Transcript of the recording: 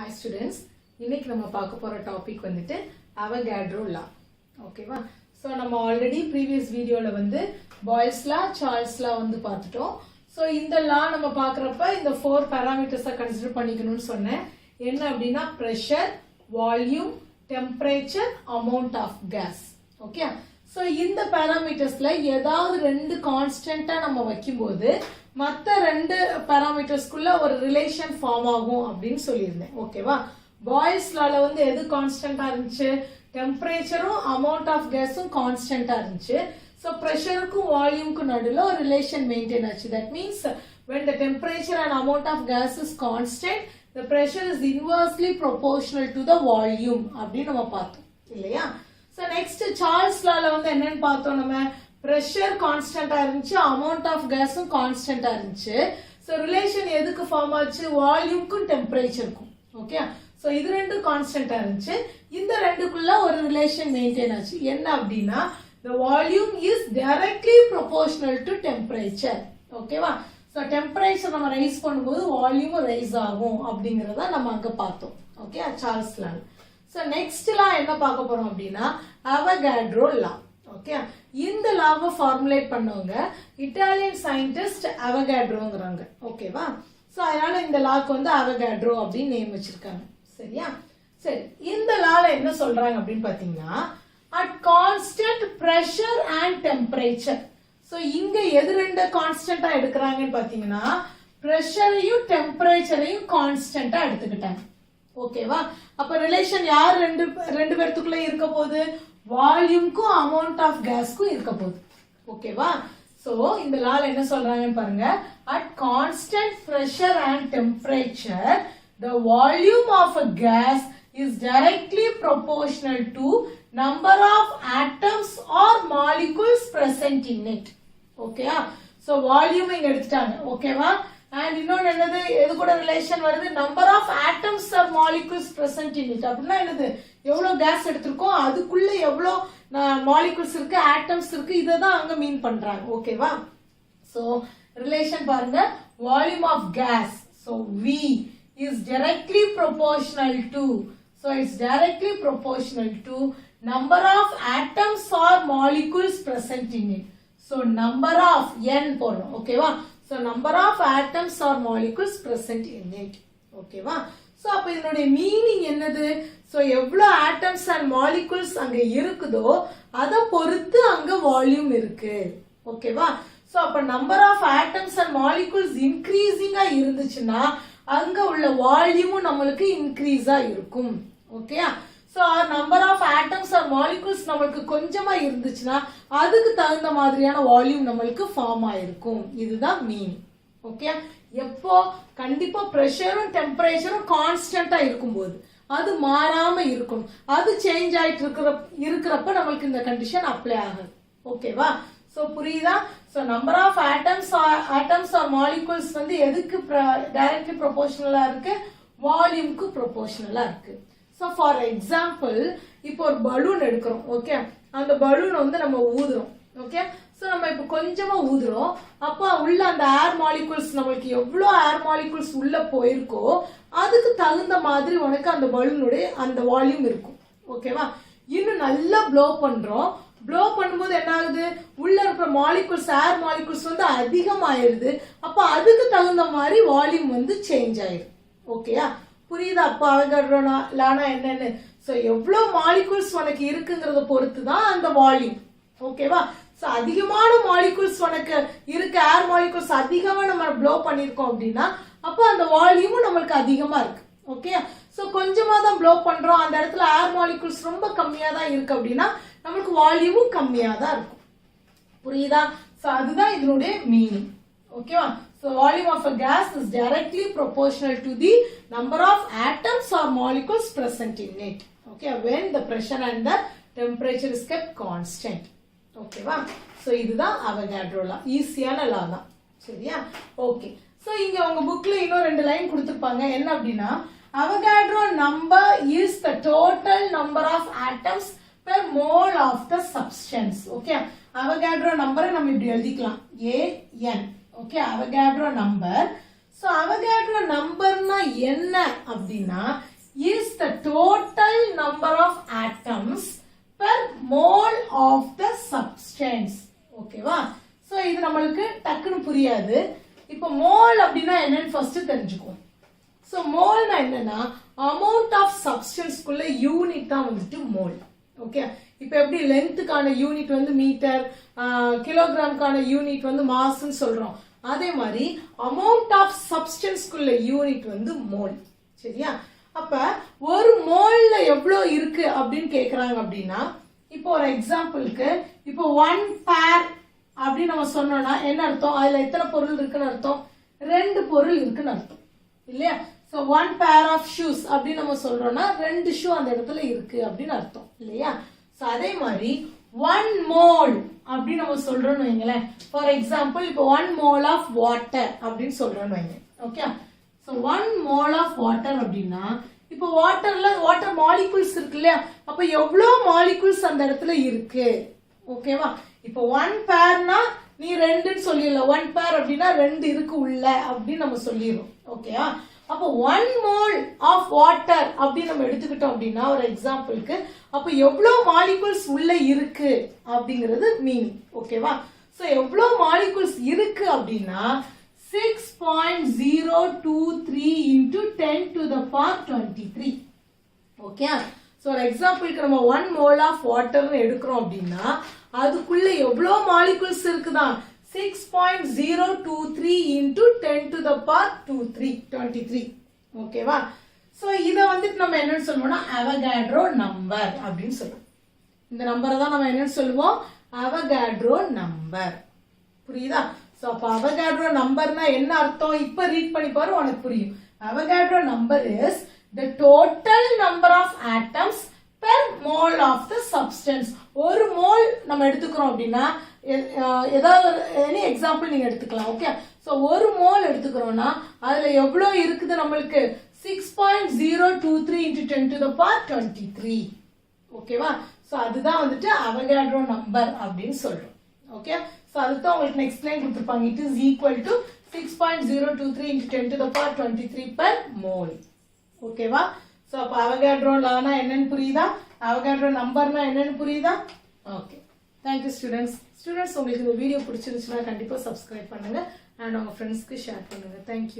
Hi students, இன்னைக்கு நம்ம பார்க்க போற டாபிக் வந்துட்டு Avogadro law. ஓகேவா? சோ நம்ம ஆல்ரெடி previous வீடியோல வந்து Boyle's law, Charles law வந்து பார்த்துட்டோம். சோ இந்த law நம்ம பார்க்கறப்ப இந்த 4 parameters கன்சிடர் பண்ணிக்கணும்னு சொன்னேன். என்ன அப்படினா pressure, volume, temperature, amount of gas. Okay? So இந்த parametersல ஏதாவது ரெண்டு கான்ஸ்டன்ட்டா நம்ம வைக்கும்போது மற்ற ரெண்டு பாராமீட்டர்ஸ்க்குள்ள ஒரு ரிலேஷன் ஃபார்ம் ஆகும் அப்படின்னு சொல்லியிருந்தேன். ஓகேவா? பாய்ஸ் லால வந்து எது கான்ஸ்டன்டா இருந்துச்சு? டெம்பரேச்சரும் அமௌண்ட் ஆஃப் கேஸும் கான்ஸ்டன்டா இருந்துச்சு. ஸோ ப்ரெஷருக்கும் வால்யூமுக்கும் நடுவில் ஒரு ரிலேஷன் மெயின்டைன் ஆச்சு. That means when the temperature and amount of gas is constant, the pressure is inversely proportional to the volume அப்படின்னு நம்ம பார்த்தோம் இல்லையா? ஸோ நெக்ஸ்ட் சார்ல்ஸ் லால வந்து என்னன்னு பார்த்தோம் நம்ம? pressure கான்ஸ்டன்டா இருந்துச்சு, amount of gasம் கான்ஸ்டன்டா இருந்துச்சு. சோ ரிலேஷன் எதுக்கு ஃபார்ம் ஆச்சு? வால்யூம்க்கும் டெம்பரேச்சருக்கும். ஓகே? சோ இது ரெண்டும் கான்ஸ்டன்டா இருந்துச்சு. இந்த ரெண்டுக்குள்ள ஒரு ரிலேஷன் மெயின்டைன் ஆச்சு. என்ன அப்படினா the volume is directly proportional to temperature. ஓகேவா? சோ டெம்பரேச்சர் நம்ம ரைஸ் பண்ணும்போது வால்யூம் ரைஸ் ஆகும் அப்படிங்கறத நம்ம அங்க பார்த்தோம். ஓகே? சார்ல்ஸ் லா. சோ நெக்ஸ்ட் லா என்ன பார்க்க போறோம் அப்படினா Avogadro law. ஓகே? இந்த லாவை ஃபார்முலேட் பண்ணவங்க இட்டாலியன் சயின்டிஸ்ட் அவகாட்ரோங்கறாங்க. ஓகேவா? சோ அதனால இந்த லாக்கு வந்து அவகாட்ரோ அப்படின்னு நேம் வச்சிருக்காங்க. சரியா? சரி, இந்த லால என்ன சொல்றாங்க அப்படின்னு பாத்தீங்கன்னா at constant pressure and temperature. So இங்க எது ரெண்டு கான்ஸ்டன்ட்டா எடுக்கறாங்கன்னு பாத்தீங்கன்னா பிரஷரையும் டெம்பரேச்சரையும் கான்ஸ்டன்ட்டா எடுத்துக்கிட்டாங்க. ஓகேவா? அப்ப ரிலேஷன் யார் ரெண்டு பேர்த்துக்குள்ள இருக்க போகுது? வால்யூம்க்கும் அமௌண்ட் ஆஃப் கேஸ்க்கும் இருக்க போகுது. ஓகேவா? சோ இந்த லால என்ன சொல்றாங்கன்னு பாருங்க. at constant pressure and temperature the volume of a gas is directly proportional to number of atoms or molecules present in it. ஓகேயா? சோ வால்யூம் இங்க எடுத்துட்டாங்க. ஓகேவா? and இன்னொன்னு என்னது? எது கூட ரிலேஷன் வருது? number of atoms or molecules present in it. அப்படின்னா என்னது? எவ்வளவு கேஸ் எடுத்திருக்கோம் அதுக்குள்ள எவ்வளவு மாலிகுல்ஸ் இருக்கு, ஆட்டம்ஸ் இருக்கு, இத தான் அங்க மீன் பண்றாங்க. ஓகேவா? சோ ரிலேஷன் பாருங்க. Volume of gas, so V is directly proportional to, so it's directly proportional to number of atoms or molecules present in it. So number of n போறோம். ஓகேவா? So number of atoms or molecules present in it. ஓகேவா? So அப்ப இதனுடைய meaning என்னது? So எவ்வளவு atoms and molecules அங்க இருக்குதோ அத பொறுத்து அங்க வால்யூம் இருக்கு. ஓகேவா? சோ அப்ப number of atoms and molecules இன்க்ரீசிங்கா இருந்துச்சுன்னா அங்க உள்ள வால்யூமும் நம்மளுக்கு இன்க்ரீஸா இருக்கும். ஓகேயா? So number of atoms or molecules நம்மளுக்கு கொஞ்சமா இருந்துச்சுன்னா அதுக்கு தகுந்த மாதிரியான வால்யூம் நம்மளுக்கு ஃபார்ம் ஆயிருக்கும். இதுதான் மீனிங். ஓகே? எப்போ? கண்டிப்பா பிரஷரும் டெம்பரேச்சரும் கான்ஸ்டன்டா இருக்கும்போது அது மாறாம இருக்கணும். அது சேஞ்ச் ஆயிட்டு இருக்கிறப்ப நம்மளுக்கு இந்த கண்டிஷன் அப்ளை ஆகுது. ஓகேவா? சோ புரியுதா? So number of atoms or molecules வந்து எதுக்கு டைரக்ட்லி ப்ரொபோர்ஷனலா இருக்கு? வால்யூம்க்கு ப்ரொபோர்ஷனலா இருக்கு. சோ ஃபார் எக்ஸாம்பிள் இப்போ ஒரு பலூன் எடுக்கிறோம். ஓகே? அந்த பலூன் வந்து நம்ம ஊதுறோம். ஓகே? சோ நம்ம இப்ப கொஞ்சமா ஊதுறோம். அப்ப உள்ள அந்த ஏர் மாலிகுல்ஸ் நம்மளுக்கு எவ்வளவு ஏர் மாலிகுல்ஸ் உள்ள போயிருக்கோ அதுக்கு தகுந்த மாதிரி உனக்கு அந்த பலூனுடைய அந்த வால்யூம் இருக்கும். ஓகேவா? இன்னும் நல்லா ப்ளோ பண்றோம். ப்ளோ பண்ணும்போது என்ன ஆகுது? உள்ள இருக்கிற மாலிகுல்ஸ் ஏர் மாலிகுல்ஸ் வந்து அதிகமாயிருது. அப்ப அதுக்கு தகுந்த மாதிரி வால்யூம் வந்து சேஞ்ச் ஆயிடும். ஓகேயா? புரியுதா? அப்ப அவகாட்ரோ லானா என்னன்னு? சோ எவ்வளவு மாலிகுல்ஸ் உனக்கு இருக்குங்கறத பொறுத்து தான் அந்த வால்யூம். ஓகேவா? சோ அதிகமான மாலிகுல்ஸ் உனக்கு இருக்கு, ஏர் மாலிகுல்ஸ் அதிகமா நம்ம ப்ளோ பண்ணிருக்கோம் அப்படின்னா அப்ப அந்த வால்யூமும் நம்மளுக்கு அதிகமா இருக்கு. ஓகே? சோ கொஞ்சமா தான் ப்ளோ பண்றோம், அந்த இடத்துல ஏர் மாலிகுல்ஸ் ரொம்ப கம்மியா தான் இருக்கு அப்படின்னா நம்மளுக்கு வால்யூமும் கம்மியா தான் இருக்கும். புரியுதா? சோ அதுதான் இதனுடைய மீனிங். ஓகேவா? So volume of a gas is directly proportional to the number of atoms or molecules present in it. Okay, when the pressure and the temperature is kept constant. Okay va? So இதுதான் Avogadro law. ஈஸியான law தான். சரியா? Okay. So இங்க உங்க புக்ல இன்னும் ரெண்டு line கொடுத்திருப்பாங்க. என்ன அப்படினா Avogadro number is the total number of atoms per mole of the substance. Okay? Avogadro number நம்ம இப்படி எழுதிக்கலாம். AN. Okay, Avogadro number. So Avogadro number என்ன அப்படின்னா is the total number of atoms per mole of the substance. ஓகேவா? So இது நம்மளுக்கு டக்குன்னு புரியாது. இப்போ மோல் அப்படின்னா என்னன்னு ஃபர்ஸ்ட் தெரிஞ்சுக்குவோம். சோ மோல்னா என்னன்னா amount of substance குள்ள யூனிட் தான் வந்துட்டு மோல். ஓகே, இப்போ எப்படி லென்த்துக்கான யூனிட் வந்து மீட்டர், கிலோகிராம்கான யூனிட் வந்து மாஸ்ன்னு சொல்றோம். அதே மாதிரி amount of substance குள்ள யூனிட் வந்து மோல். சரியா? அப்ப ஒரு மோல்ல எவ்வளவு இருக்கு அப்படின்னு கேக்குறாங்க அப்படின்னா, இப்போ ஒரு எக்ஸாம்பிளுக்கு இப்போ 1 பேர் அப்படின்னு நம்ம சொன்னோம்னா என்ன அர்த்தம்? அதுல எத்தனை பொருள் இருக்குன்னு அர்த்தம்? 2 பொருள் இருக்குன்னு அர்த்தம் இல்லையா? சோ 1 பேர் ஆஃப் ஷூஸ் அப்படின்னு நம்ம சொல்றோம்னா 2 ஷூ அந்த இடத்துல இருக்கு அப்படின்னு அர்த்தம் இல்லையா? சோ அதே மாதிரி 1 மோல் அப்படின்னு நம்ம சொல்றோம்னு வைங்களேன். ஃபார் எக்ஸாம்பிள் இப்போ 1 மோல் ஆஃப் வாட்டர் அப்படின்னு சொல்றோம்னு வைங்க. ஓகே, சோ 1 மோல் ஆஃப் வாட்டர் அப்படின்னா இப்போ வாட்டர்ல வாட்டர் மாலிகூல்ஸ் இருக்கு இல்லையா? அப்ப எவ்வளவு மாலிகூல்ஸ் அந்த இடத்துல இருக்கு? ஓகேவா? இப்போ 1 பேர்னா நீ 2ன்னு சொல்லிடலாம். 1 பேர் அப்படின்னா 2 இருக்கு உள்ள அப்படின்னு நம்ம சொல்லிடுறோம். ஓகேவா? அப்போ 1 மோல் ஆஃப் வாட்டர் அப்படின்னு நம்ம எடுத்துக்கிட்டோம் அப்படின்னா ஒரு எக்ஸாம்பிளுக்கு, அப்போ எவ்வளவு மாலிகூல்ஸ் உள்ள இருக்கு அப்படிங்கிறது மீனிங். ஓகேவா? சோ எவ்வளவு மாலிகூல்ஸ் இருக்கு அப்படின்னா 6.023 into 10 to the power 23. Okay, so ஒரு எக்ஸாம்பிளுக்கு நம்ம 1 மோல் ஆஃப் வாட்டர் எடுக்கிறோம் அப்படின்னா அதுக்குள்ள எவ்வளவு மாலிகூல்ஸ் இருக்குதா? 6.023 into 10 to the power 23. ஓகேவா? சோ இத வந்துட்டு நம்ம என்னன்னு சொல்லுவோம்னா அவகாட்ரோ நம்பர் அப்படின்னு சொல்லுவோம். இந்த நம்பரை தான் நம்ம என்னன்னு சொல்லுவோம்? Avogadro number. புரியுதா? சோ அப்ப அவகாட்ரோ நம்பர்னா என்ன அர்த்தம்? இப்ப ரீட் பண்ணி பாரு, உனக்கு புரியும். Avogadro number is the total number of atoms per mole of the substance. ஒரு மோல் நம்ம எடுத்துக்கிறோம் அப்படின்னா ஏதாவது எனி எக்ஸாம்பிள் நீங்க எடுத்துக்கலாம். ஓகே, சோ ஒரு மோல் எடுத்துக்கிறோம்னா அதுல எவ்வளவு இருக்குது நம்மளுக்கு? 6.023 into 10 to the power 23. ஓகேவா? சோ அதுதான் வந்துட்டு அவகாட்ரோ நம்பர் அப்படின்னு சொல்றோம். ஓகே, சோ அதுதான் உங்களுக்கு நெக்ஸ்ட் லைன் கொடுத்திருப்பாங்க. It is equal to 6.023 into 10 to the power 23 per mole. ஓகேவா? சோ அப்ப அவகாட்ரோ லானா என்னன்னு புரியுதா? அவகாட்ரோ நம்பர்னா என்னன்னு புரியுதா? Okay, thank you students. ஸ்டூடெண்ட்ஸ் உங்களுக்கு இந்த வீடியோ பிடிச்சிருந்துச்சுன்னா கண்டிப்பா சப்ஸ்கிரைப் பண்ணுங்க அண்ட் உங்க ஃப்ரெண்ட்ஸ்க்கு ஷேர் பண்ணுங்க. தேங்க்யூ.